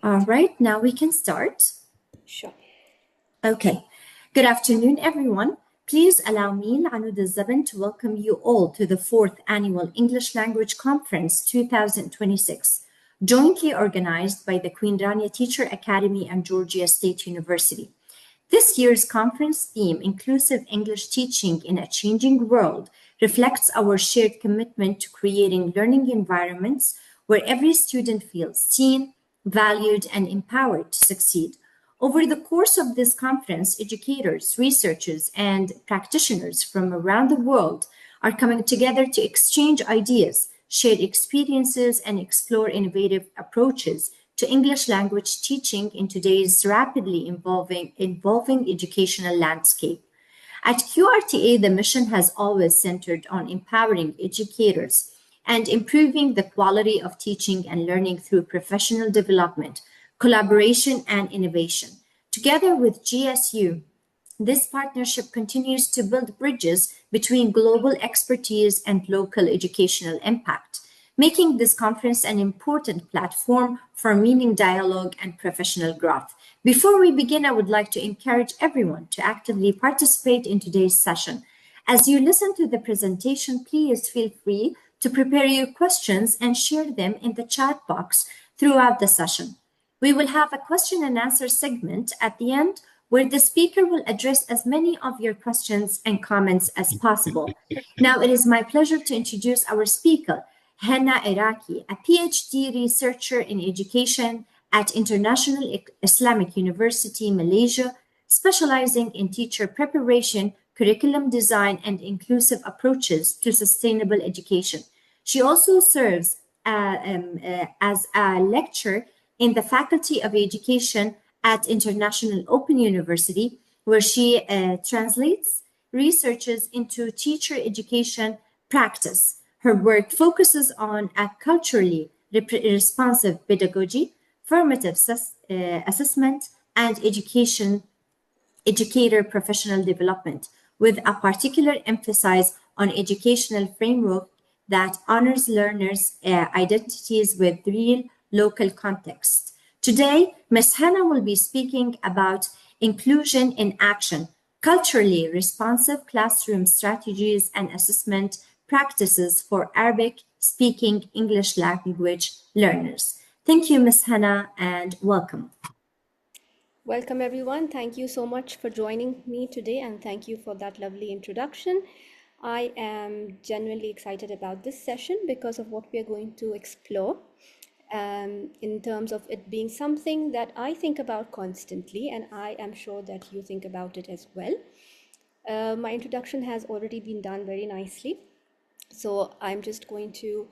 All right, now we can start. Sure. Okay. Good afternoon, everyone. Please allow me, Lanud Zaban, to welcome you all to the fourth annual English Language Conference 2026, jointly organized by the Queen Rania Teacher Academy and Georgia State University. This year's conference theme, Inclusive English Teaching in a Changing World, reflects our shared commitment to creating learning environments where every student feels seen, valued, and empowered to succeed. Over the course of this conference, educators, researchers, and practitioners from around the world are coming together to exchange ideas, share experiences, and explore innovative approaches to English language teaching in today's rapidly evolving educational landscape. At QRTA, the mission has always centered on empowering educators and improving the quality of teaching and learning through professional development, collaboration, and innovation. Together with GSU, this partnership continues to build bridges between global expertise and local educational impact, making this conference an important platform for meaning dialogue and professional growth. Before we begin, I would like to encourage everyone to actively participate in today's session. As you listen to the presentation, please feel free to prepare your questions and share them in the chat box throughout the session. We will have a question and answer segment at the end where the speaker will address as many of your questions and comments as possible. Now, it is my pleasure to introduce our speaker, Hena Iraqi, a PhD researcher in education at International Islamic University, Malaysia, specializing in teacher preparation, curriculum design, and inclusive approaches to sustainable education. She also serves as a lecturer in the Faculty of Education at International Open University, where she translates researches into teacher education practice. Her work focuses on a culturally responsive pedagogy, formative assessment, and educator professional development, with a particular emphasis on educational framework that honors learners' identities with real local context. Today, Ms. Hannah will be speaking about inclusion in action, culturally responsive classroom strategies and assessment practices for Arabic speaking English language learners. Thank you, Ms. Hannah, and welcome. Welcome, everyone. Thank you so much for joining me today, and thank you for that lovely introduction. I am genuinely excited about this session because of what we are going to explore in terms of it being something that I think about constantly, and I am sure that you think about it as well. My introduction has already been done very nicely. So I'm just going to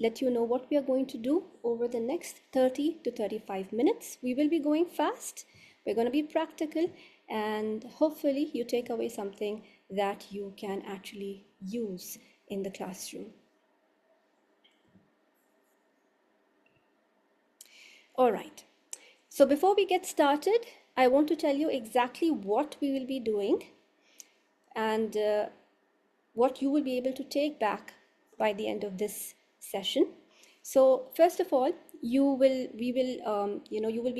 let you know what we are going to do over the next 30 to 35 minutes. We will be going fast. We're going to be practical, and hopefully you take away something that you can actually use in the classroom. All right. So before we get started, I want to tell you exactly what we will be doing and what you will be able to take back by the end of this session. So first of all, you will be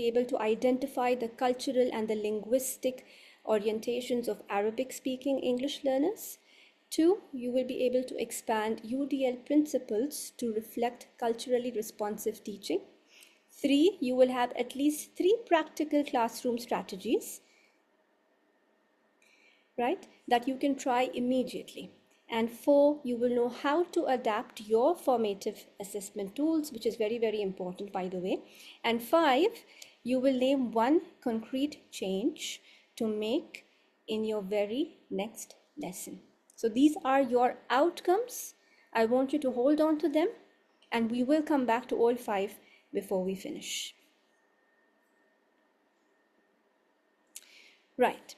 able to identify the cultural and the linguistic orientations of Arabic speaking English learners. 2, you will be able to expand UDL principles to reflect culturally responsive teaching. 3, you will have at least 3 practical classroom strategies, right, that you can try immediately. And 4, you will know how to adapt your formative assessment tools, which is very, very important, by the way. And 5, you will name one concrete change to make in your very next lesson. So these are your outcomes. I want you to hold on to them, and we will come back to all 5 before we finish. Right.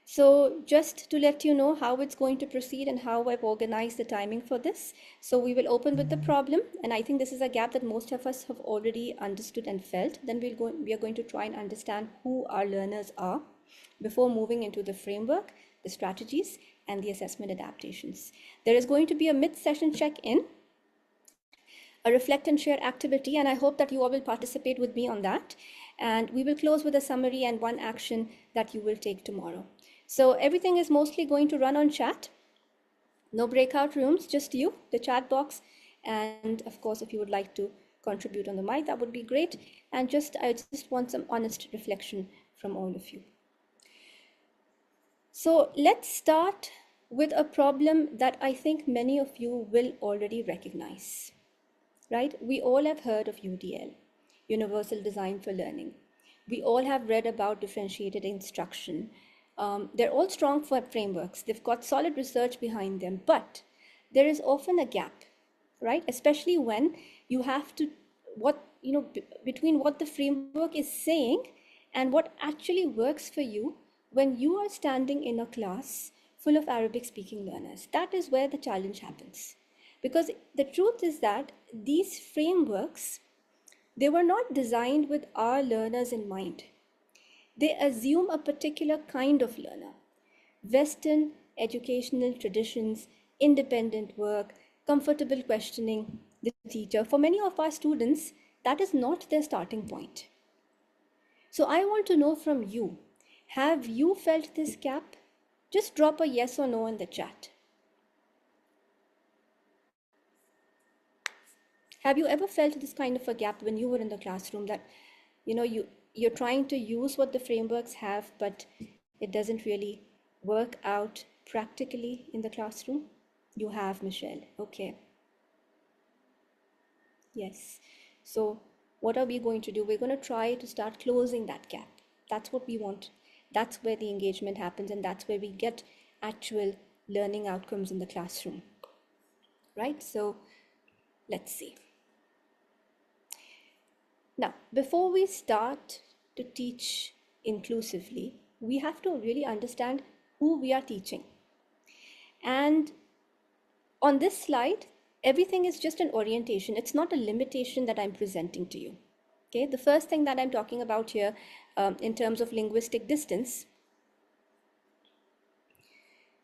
So just to let you know how it's going to proceed and how I've organized the timing for this. So we will open with the problem, and I think this is a gap that most of us have already understood and felt. Then we are going to try and understand who our learners are before moving into the framework, the strategies, and the assessment adaptations. There is going to be a mid-session check-in. a reflect and share activity, and I hope that you all will participate with me on that. And we will close with a summary and one action that you will take tomorrow. So everything is mostly going to run on chat. No breakout rooms, just you, the chat box. And of course, if you would like to contribute on the mic, that would be great. And I just want some honest reflection from all of you. So let's start with a problem that I think many of you will already recognize, right? We all have heard of UDL, Universal Design for Learning. We all have read about differentiated instruction. They're all strong for frameworks. They've got solid research behind them, but there is often a gap, right? Especially when you have to, between what the framework is saying and what actually works for you when you are standing in a class full of Arabic speaking learners. That is where the challenge happens. Because the truth is that these frameworks, they were not designed with our learners in mind. They assume a particular kind of learner. Western educational traditions, independent work, comfortable questioning the teacher. For many of our students, that is not their starting point. So I want to know from you, have you felt this gap? Just drop a yes or no in the chat. Have you ever felt this kind of a gap when you were in the classroom, that you're trying to use what the frameworks have, but it doesn't really work out practically in the classroom? You have, Michelle. Okay. Yes. So what are we going to do? We're going to try to start closing that gap. That's what we want. That's where the engagement happens, and that's where we get actual learning outcomes in the classroom. Right? So let's see. Now, before we start to teach inclusively, we have to really understand who we are teaching. And on this slide, everything is just an orientation. It's not a limitation that I'm presenting to you. Okay, the first thing that I'm talking about here in terms of linguistic distance,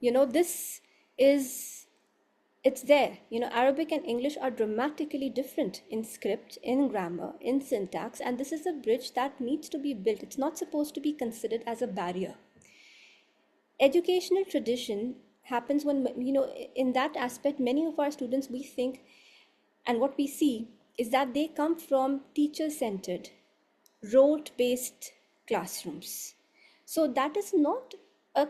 this is, it's there. Arabic and English are dramatically different in script, in grammar, in syntax, and this is a bridge that needs to be built. It's not supposed to be considered as a barrier. Educational tradition happens when, in that aspect, many of our students, we think, and what we see is that they come from teacher-centered, rote-based classrooms. So that is not a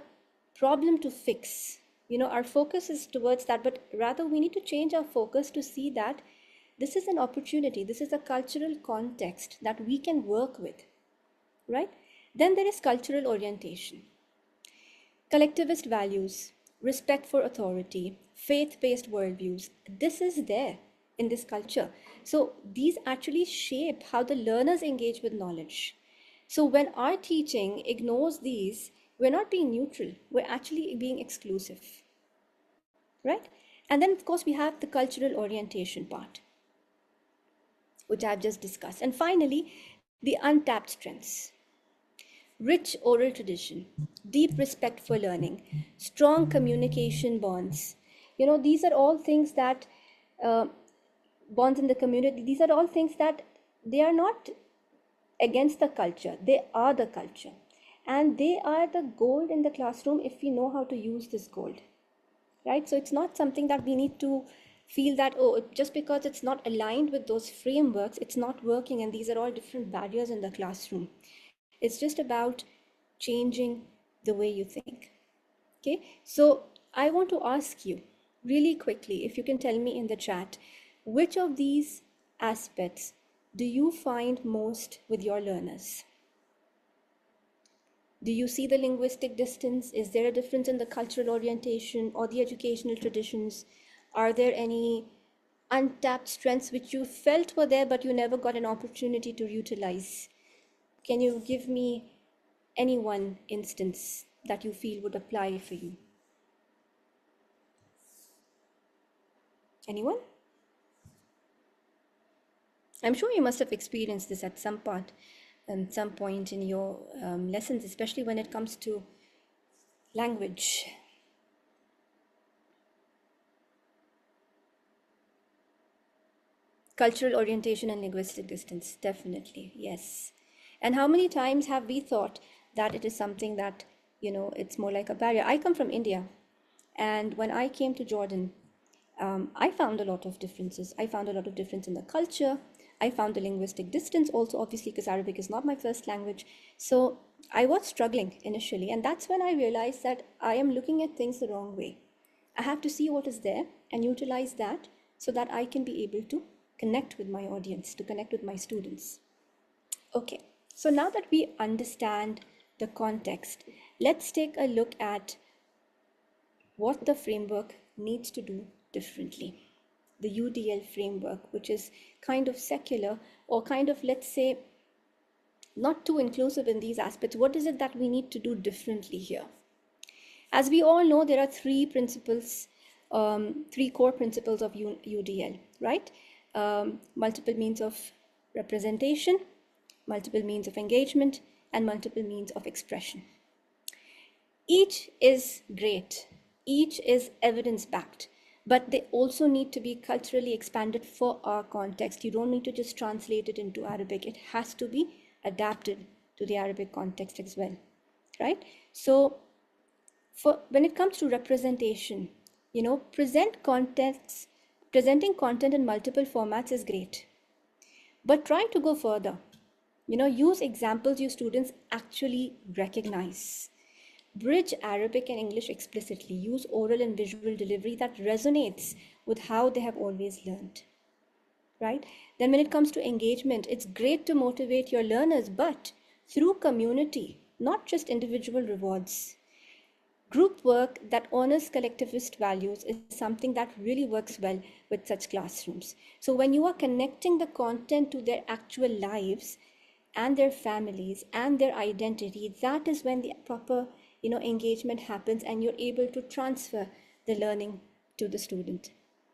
problem to fix. Our focus is towards that, but rather we need to change our focus to see that this is an opportunity. This is a cultural context that we can work with, right? Then there is cultural orientation. Collectivist values, respect for authority, faith-based worldviews. This is there in this culture. So these actually shape how the learners engage with knowledge. So when our teaching ignores these, we're not being neutral, we're actually being exclusive, right? And then of course we have the cultural orientation part, which I've just discussed. And finally, the untapped strengths. Rich oral tradition, deep respect for learning, strong communication bonds. These are all things that, bonds in the community, these are all things that they are not against the culture, they are the culture. And they are the gold in the classroom if we know how to use this gold, right? So it's not something that we need to feel that, just because it's not aligned with those frameworks, it's not working, and these are all different barriers in the classroom. It's just about changing the way you think. Okay, so I want to ask you really quickly, if you can tell me in the chat, which of these aspects do you find most with your learners? Do you see the linguistic distance? Is there a difference in the cultural orientation or the educational traditions? Are there any untapped strengths which you felt were there but you never got an opportunity to utilize? Can you give me any one instance that you feel would apply for you? Anyone? I'm sure you must have experienced this at some point in your lessons, especially when it comes to language. Cultural orientation and linguistic distance, definitely, yes. And how many times have we thought that it is something that, it's more like a barrier? I come from India, and when I came to Jordan, I found a lot of differences. I found a lot of difference in the culture. I found the linguistic distance also, obviously, because Arabic is not my first language. So I was struggling initially, and that's when I realized that I am looking at things the wrong way. I have to see what is there and utilize that so that I can be able to connect with my audience, to connect with my students. Okay, so now that we understand the context, let's take a look at what the framework needs to do differently. The UDL framework, which is kind of secular or kind of, let's say, not too inclusive in these aspects. What is it that we need to do differently here? As we all know, there are three principles, three core principles of UDL, right? Multiple means of representation, multiple means of engagement, and multiple means of expression. Each is great, each is evidence-backed, but they also need to be culturally expanded for our context. You don't need to just translate it into Arabic. It has to be adapted to the Arabic context as well, right? So when it comes to representation, presenting content in multiple formats is great, but try to go further. Use examples your students actually recognize. Bridge Arabic and English explicitly. Use oral and visual delivery that resonates with how they have always learned, right? Then when it comes to engagement, it's great to motivate your learners, but through community, not just individual rewards. Group work that honors collectivist values is something that really works well with such classrooms. So when you are connecting the content to their actual lives and their families and their identity, that is when the proper engagement happens, and you're able to transfer the learning to the student.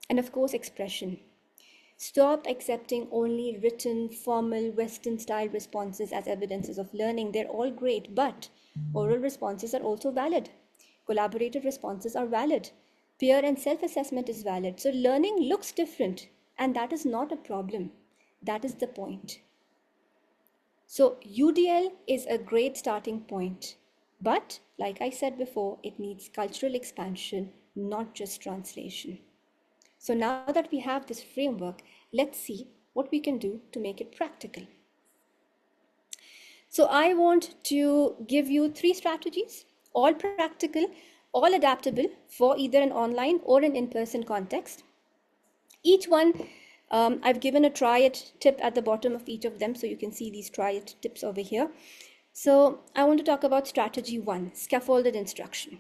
And of course, expression. Stop accepting only written, formal, Western style responses as evidences of learning. They're all great, but oral responses are also valid. Collaborative responses are valid. Peer and self-assessment is valid. So learning looks different, and that is not a problem. That is the point. So UDL is a great starting point, but like I said before, it needs cultural expansion, not just translation. So now that we have this framework, let's see what we can do to make it practical. So I want to give you 3 strategies, all practical, all adaptable for either an online or an in-person context. Each one, I've given a try it tip at the bottom of each of them, so you can see these try it tips over here. So I want to talk about strategy 1, scaffolded instruction.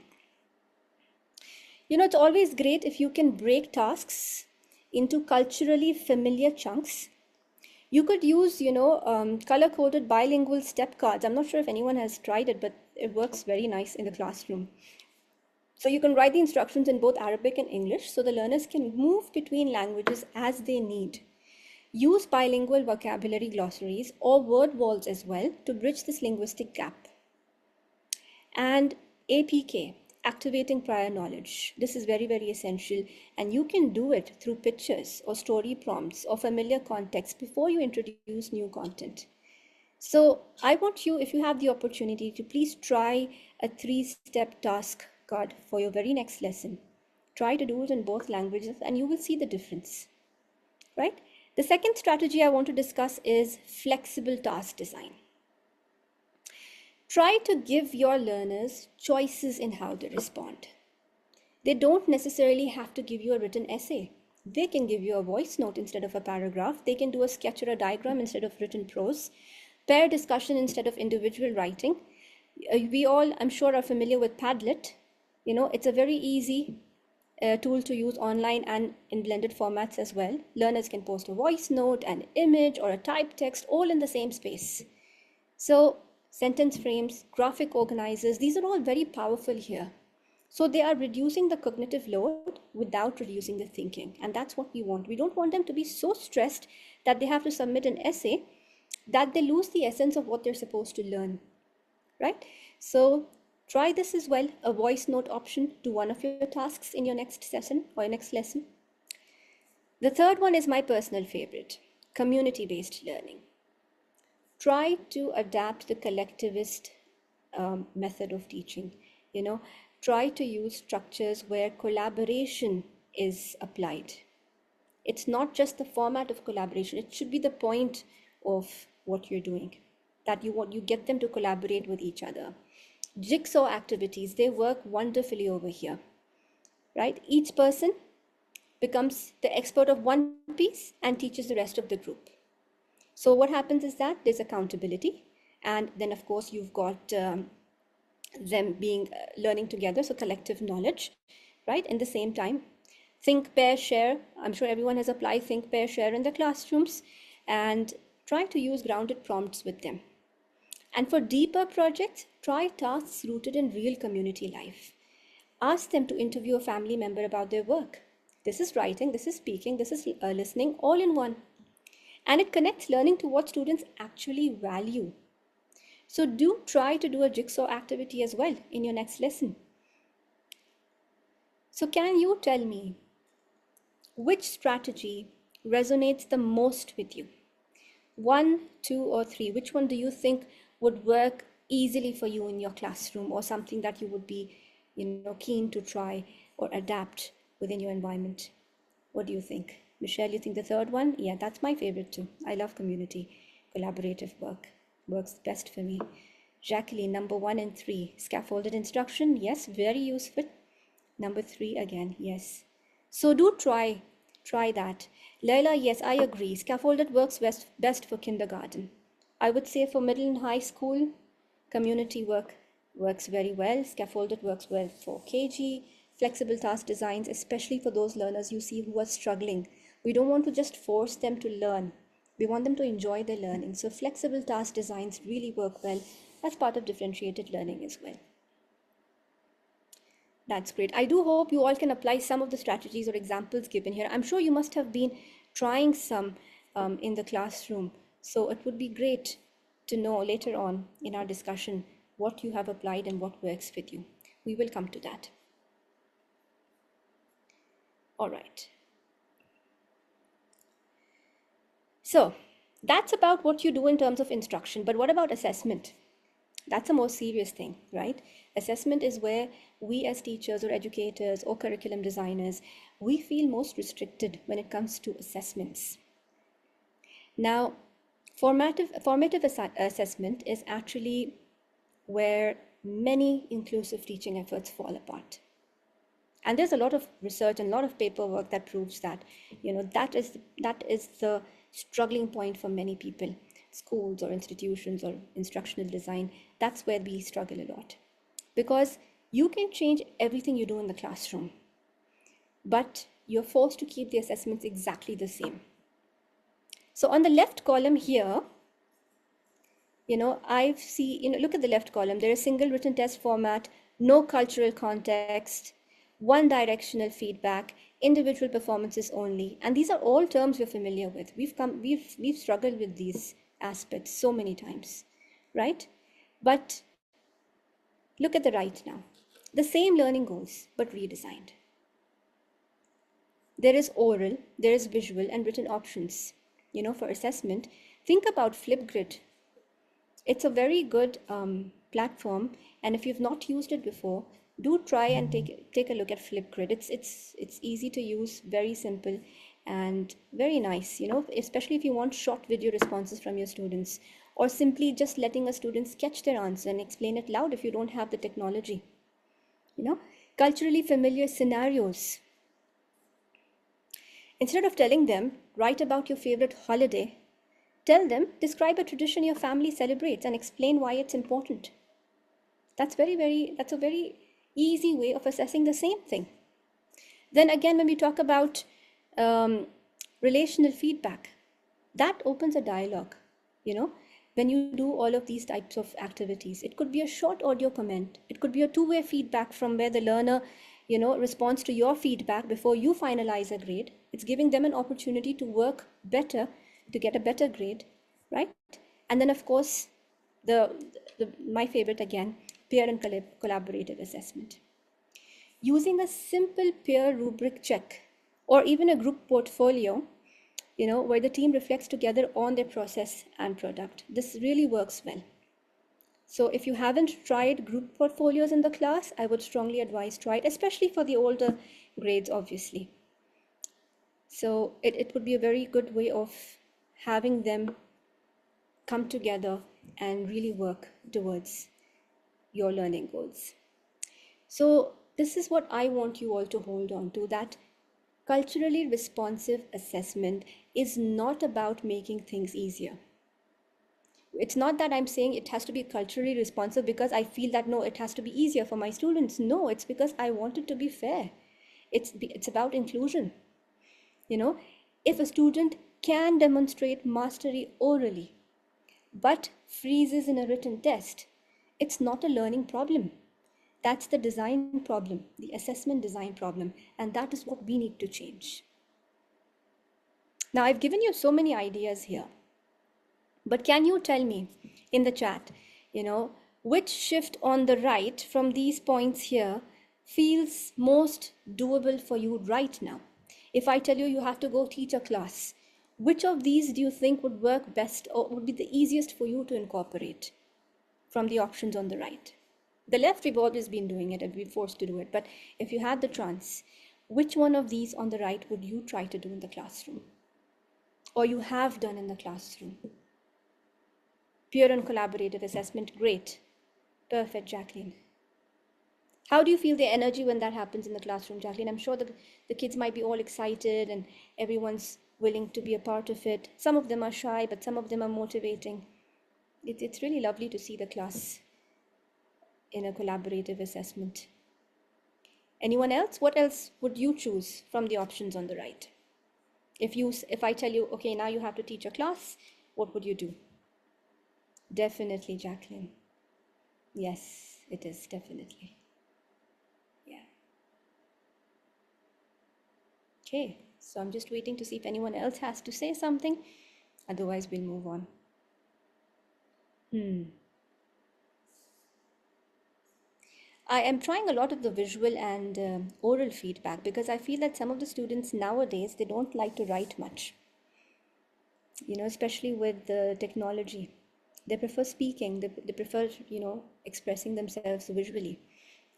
It's always great if you can break tasks into culturally familiar chunks. You could use, color-coded bilingual step cards. I'm not sure if anyone has tried it, but it works very nice in the classroom. So you can write the instructions in both Arabic and English, so the learners can move between languages as they need. Use bilingual vocabulary glossaries or word walls as well to bridge this linguistic gap. And APK, activating prior knowledge. This is very, very essential, and you can do it through pictures or story prompts or familiar context before you introduce new content. So I want you, if you have the opportunity, to please try a 3-step task card for your very next lesson. Try to do it in both languages and you will see the difference, right? The second strategy I want to discuss is flexible task design. Try to give your learners choices in how they respond. They don't necessarily have to give you a written essay. They can give you a voice note instead of a paragraph. They can do a sketch or a diagram instead of written prose. Pair discussion instead of individual writing. We all, I'm sure, are familiar with Padlet. It's a very easy tool to use online and in blended formats as well. Learners can post a voice note, an image, or a typed text all in the same space. So sentence frames, graphic organizers, these are all very powerful here. So they are reducing the cognitive load without reducing the thinking. And that's what we want. We don't want them to be so stressed that they have to submit an essay that they lose the essence of what they're supposed to learn, right? So try this as well, a voice note option to one of your tasks in your next session or your next lesson. The third one is my personal favorite, community-based learning. Try to adapt the collectivist method of teaching. You know, try to use structures where collaboration is applied. It's not just the format of collaboration, it should be the point of what you're doing, that you get them to collaborate with each other. Jigsaw activities, they work wonderfully over here, right? Each person becomes the expert of one piece and teaches the rest of the group. So what happens is that there's accountability, and then of course you've got them being learning together, so collective knowledge, right? In the same time, think, pair, share. I'm sure everyone has applied think, pair, share in their classrooms, and try to use grounded prompts with them. And for deeper projects, try tasks rooted in real community life. Ask them to interview a family member about their work. This is writing, this is speaking, this is listening, all in one. And it connects learning to what students actually value. So do try to do a jigsaw activity as well in your next lesson. So can you tell me which strategy resonates the most with you? 1, 2, or 3, which one do you think would work easily for you in your classroom, or something that you would be, keen to try or adapt within your environment? What do you think? Michelle, you think the third one? Yeah, that's my favorite too. I love community, collaborative work. Works best for me. Jacqueline, number 1 and 3, scaffolded instruction. Yes, very useful. Number 3 again, yes. So do try that. Leila, yes, I agree. Scaffolded works best for kindergarten. I would say for middle and high school, community work works very well. Scaffolded works well for KG. Flexible task designs, especially for those learners you see who are struggling. We don't want to just force them to learn. We want them to enjoy their learning. So flexible task designs really work well as part of differentiated learning as well. That's great. I do hope you all can apply some of the strategies or examples given here. I'm sure you must have been trying some in the classroom. So it would be great to know later on in our discussion what you have applied and what works with you. We will come to that. All right. So that's about what you do in terms of instruction. But what about assessment? That's a more serious thing, right? Assessment is where we as teachers or educators or curriculum designers, we feel most restricted when it comes to assessments. Now, formative assessment is actually where many inclusive teaching efforts fall apart. And there's a lot of research and a lot of paperwork that proves that, that is the struggling point for many people, schools or institutions or instructional design. That's where we struggle a lot, because you can change everything you do in the classroom, but you're forced to keep the assessments exactly the same. So on the left column here, look at the left column. There is single written test format, no cultural context, one directional feedback, individual performances only. And these are all terms we're familiar with. We've struggled with these aspects so many times, right? But look at the right now. The same learning goals, but redesigned. There is oral, there is visual and written options. For assessment, think about Flipgrid. It's a very good platform, and if you've not used it before, do try and take a look at Flipgrid. It's easy to use, very simple, and very nice. Especially if you want short video responses from your students, or simply just letting a student sketch their answer and explain it loud if you don't have the technology. Culturally familiar scenarios. Instead of telling them, write about your favorite holiday, tell them, describe a tradition your family celebrates and explain why it's important. That's a very easy way of assessing the same thing. Then again, when we talk about relational feedback, that opens a dialogue. When you do all of these types of activities, it could be a short audio comment. It could be a two-way feedback from where the learner, responds to your feedback before you finalize a grade. It's giving them an opportunity to work better, to get a better grade, right? And then of course, my favorite again, peer and collaborative assessment. Using a simple peer rubric check or even a group portfolio, where the team reflects together on their process and product. This really works well. So if you haven't tried group portfolios in the class, I would strongly advise try it, especially for the older grades, obviously. So it would be a very good way of having them come together and really work towards your learning goals. So this is what I want you all to hold on to, that culturally responsive assessment is not about making things easier. It's not that I'm saying it has to be culturally responsive because I feel that, no, it has to be easier for my students. No, it's because I want it to be fair. It's about inclusion. If a student can demonstrate mastery orally, but freezes in a written test, it's not a learning problem. That's the design problem, the assessment design problem, and that is what we need to change. Now, I've given you so many ideas here, but can you tell me in the chat, which shift on the right from these points here feels most doable for you right now? If I tell you you have to go teach a class, which of these do you think would work best or would be the easiest for you to incorporate from the options on the right? The left, we've always been doing it and we're forced to do it. But if you had the chance, which one of these on the right would you try to do in the classroom? Or you have done in the classroom? Peer and collaborative assessment, great. Perfect, Jacqueline. How do you feel the energy when that happens in the classroom, Jacqueline? I'm sure the kids might be all excited and everyone's willing to be a part of it. Some of them are shy, but some of them are motivating. It's really lovely to see the class in a collaborative assessment. Anyone else? What else would you choose from the options on the right? If I tell you, okay, now you have to teach a class, what would you do? Definitely, Jacqueline. Yes, it is, definitely. Yeah. Okay, so I'm just waiting to see if anyone else has to say something. Otherwise, we'll move on. I am trying a lot of the visual and oral feedback because I feel that some of the students nowadays, they don't like to write much, especially with the technology. They prefer speaking, they prefer, expressing themselves visually.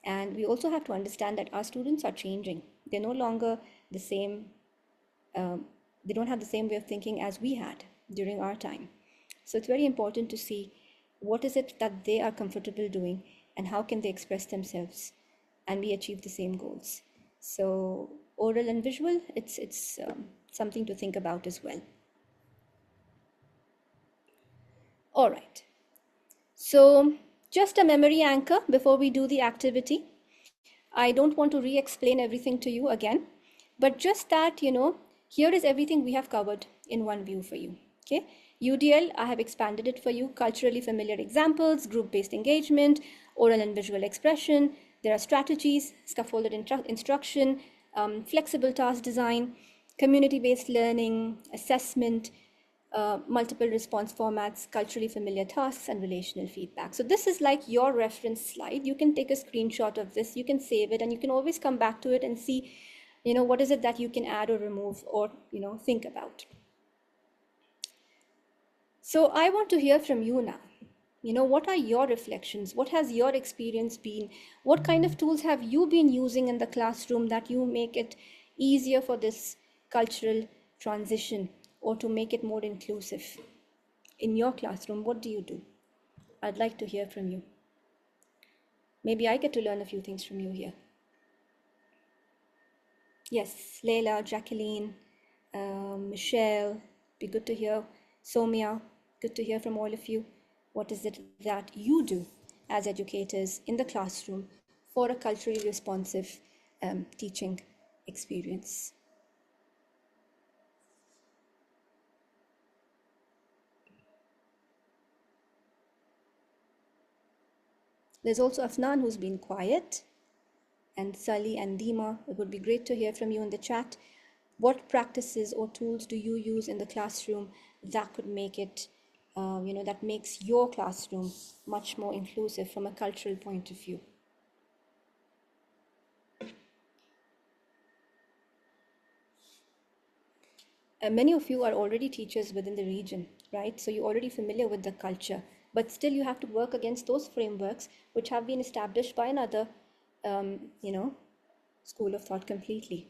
And we also have to understand that our students are changing. They're no longer the same, they don't have the same way of thinking as we had during our time. So it's very important to see what is it that they are comfortable doing and how can they express themselves and we achieve the same goals. So oral and visual, it's something to think about as well. All right. So just a memory anchor before we do the activity. I don't want to re-explain everything to you again, but just that, here is everything we have covered in one view for you. Okay. UDL, I have expanded it for you. Culturally familiar examples, group-based engagement, oral and visual expression. There are strategies, scaffolded instruction, flexible task design, community-based learning, assessment, multiple response formats, culturally familiar tasks, and relational feedback. So this is like your reference slide. You can take a screenshot of this, you can save it, and you can always come back to it and see, what is it that you can add or remove or, think about. So I want to hear from you now. What are your reflections? What has your experience been? What kind of tools have you been using in the classroom that you make it easier for this cultural transition or to make it more inclusive? In your classroom, what do you do? I'd like to hear from you. Maybe I get to learn a few things from you here. Yes, Leila, Jacqueline, Michelle, be good to hear. Somia, good to hear from all of you. What is it that you do as educators in the classroom for a culturally responsive teaching experience? There's also Afnan, who's been quiet, and Sally and Dima. It would be great to hear from you in the chat. What practices or tools do you use in the classroom that could make it, that makes your classroom much more inclusive from a cultural point of view? many of you are already teachers within the region, right? So you're already familiar with the culture, but still you have to work against those frameworks which have been established by another, school of thought completely.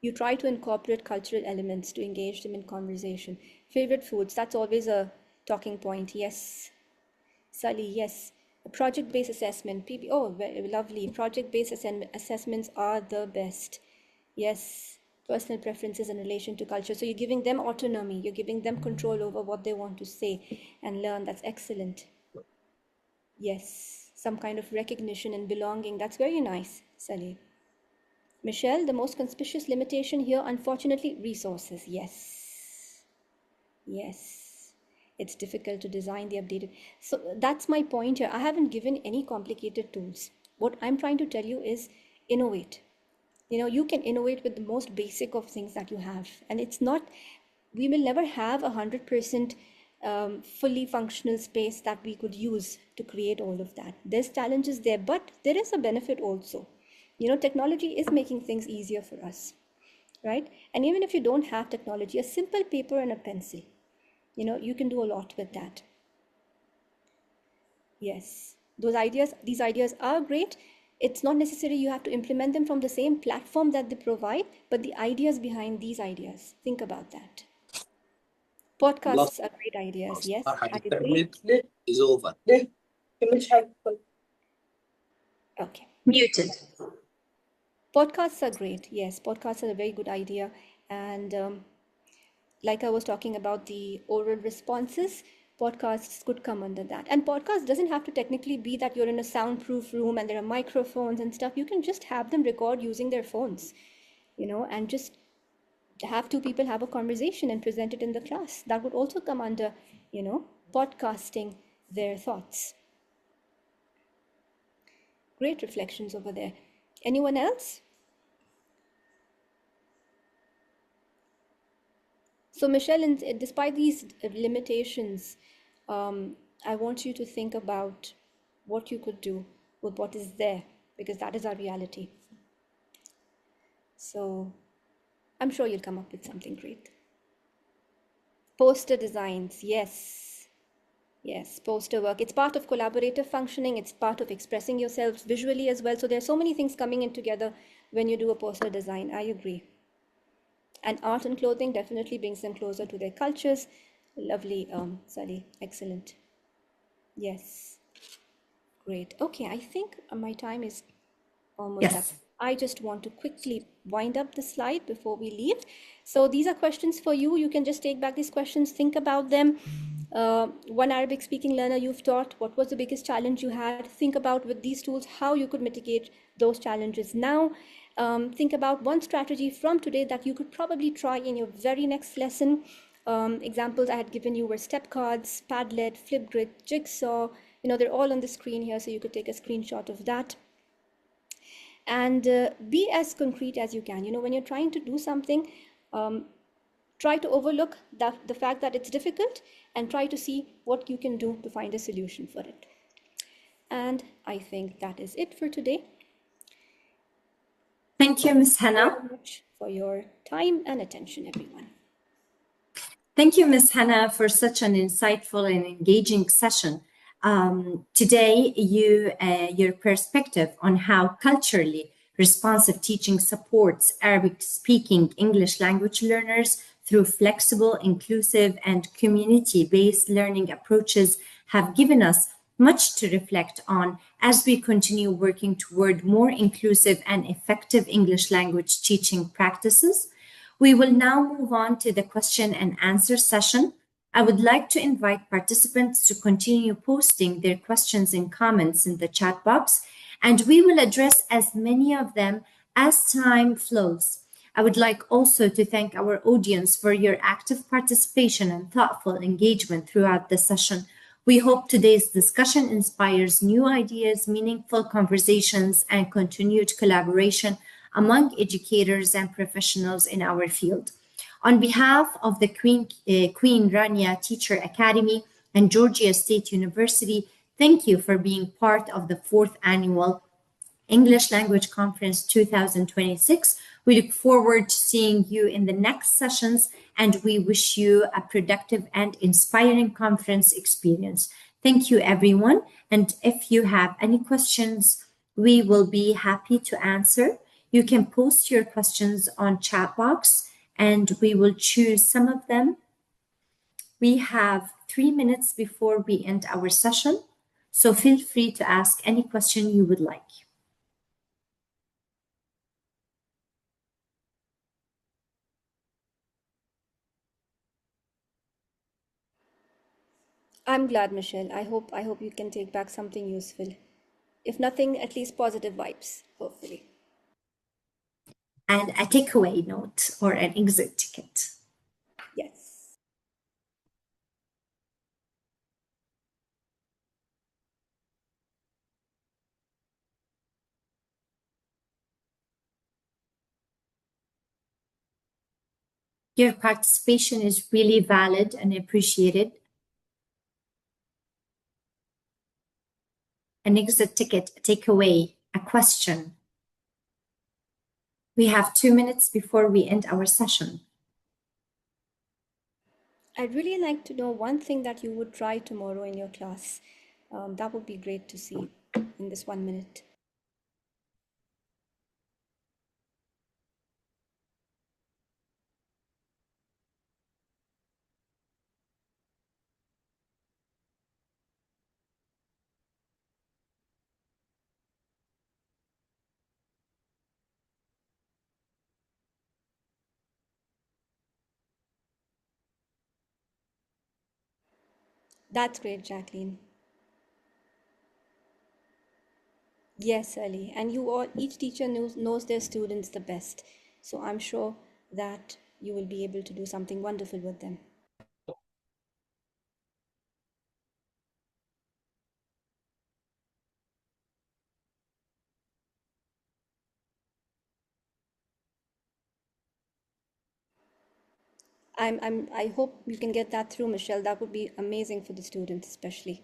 You try to incorporate cultural elements to engage them in conversation. Favorite foods, that's always a talking point. Yes. Sully, yes. A project-based assessment, PB, oh, very lovely. Project-based assessments are the best. Yes. Personal preferences in relation to culture. So you're giving them autonomy. You're giving them control over what they want to say and learn. That's excellent. Yes. Some kind of recognition and belonging. That's very nice, Sully. Michelle, the most conspicuous limitation here, unfortunately, resources. Yes. Yes. It's difficult to design the updated. So that's my point here. I haven't given any complicated tools. What I'm trying to tell you is innovate. You can innovate with the most basic of things that you have. And it's not, we will never have 100% fully functional space that we could use to create all of that. There's challenges there, but there is a benefit also. Technology is making things easier for us, right? And even if you don't have technology, a simple paper and a pencil, you can do a lot with that. Yes, these ideas are great. It's not necessary you have to implement them from the same platform that they provide, but the ideas behind these ideas, think about that. Podcasts are great ideas. Yes, I agree. is over. Okay. Muted. Podcasts are great. Yes, podcasts are a very good idea. And like I was talking about the oral responses, podcasts could come under that. And podcast doesn't have to technically be that you're in a soundproof room and there are microphones and stuff. You can just have them record using their phones, and just have two people have a conversation and present it in the class. That would also come under, podcasting their thoughts. Great reflections over there. Anyone else? So Michelle, despite these limitations, I want you to think about what you could do with what is there, because that is our reality. So I'm sure you'll come up with something great. Poster designs, yes. Yes, poster work. It's part of collaborative functioning. It's part of expressing yourselves visually as well. So there's so many things coming in together when you do a poster design. I agree. And art and clothing definitely brings them closer to their cultures. Lovely, Sally. Excellent. Yes. Great. Okay, I think my time is almost up. I just want to quickly wind up the slide before we leave. So these are questions for you. You can just take back these questions, think about them. One Arabic speaking learner you've taught, what was the biggest challenge you had? Think about with these tools how you could mitigate those challenges now. Think about one strategy from today that you could probably try in your very next lesson. Examples I had given you were step cards, Padlet, Flipgrid, Jigsaw. They're all on the screen here, so you could take a screenshot of that. And be as concrete as you can. When you're trying to do something, try to overlook the fact that it's difficult and try to see what you can do to find a solution for it. And I think that is it for today. Thank you, Ms. Hena. Thank you very much for your time and attention, everyone. Thank you, Ms. Hena, for such an insightful and engaging session. Today, your perspective on how culturally responsive teaching supports Arabic-speaking English language learners through flexible, inclusive, and community-based learning approaches have given us much to reflect on as we continue working toward more inclusive and effective English language teaching practices. We will now move on to the question and answer session. I would like to invite participants to continue posting their questions and comments in the chat box, and we will address as many of them as time flows. I would like also to thank our audience for your active participation and thoughtful engagement throughout the session. We hope today's discussion inspires new ideas, meaningful conversations, and continued collaboration among educators and professionals in our field. On behalf of the Queen Rania Teacher Academy and Georgia State University, thank you for being part of the 4th Annual English Language Conference 2026. We look forward to seeing you in the next sessions, and we wish you a productive and inspiring conference experience. Thank you, everyone. And if you have any questions, we will be happy to answer. You can post your questions on chat box, and we will choose some of them. We have 3 minutes before we end our session, so feel free to ask any question you would like. I'm glad, Michelle. I hope you can take back something useful. If nothing, at least positive vibes, hopefully. And a takeaway note or an exit ticket. Yes. Your participation is really valid and appreciated. An exit ticket, a takeaway, a question. We have 2 minutes before we end our session. I'd really like to know one thing that you would try tomorrow in your class. That would be great to see in this 1 minute. That's great, Jacqueline. Yes, Ali. And you all, each teacher knows their students the best. So I'm sure that you will be able to do something wonderful with them. I hope you can get that through, Michelle. That would be amazing for the students, especially.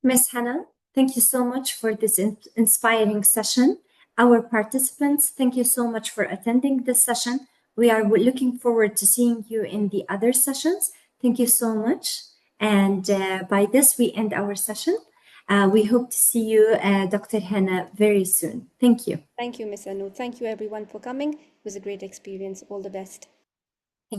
Miss Hena, thank you so much for this inspiring session. Our participants, thank you so much for attending this session. We are looking forward to seeing you in the other sessions. Thank you so much. And by this, we end our session. We hope to see you, Dr. Hena, very soon. Thank you. Thank you, Miss Anu. Thank you, everyone, for coming. It was a great experience. All the best.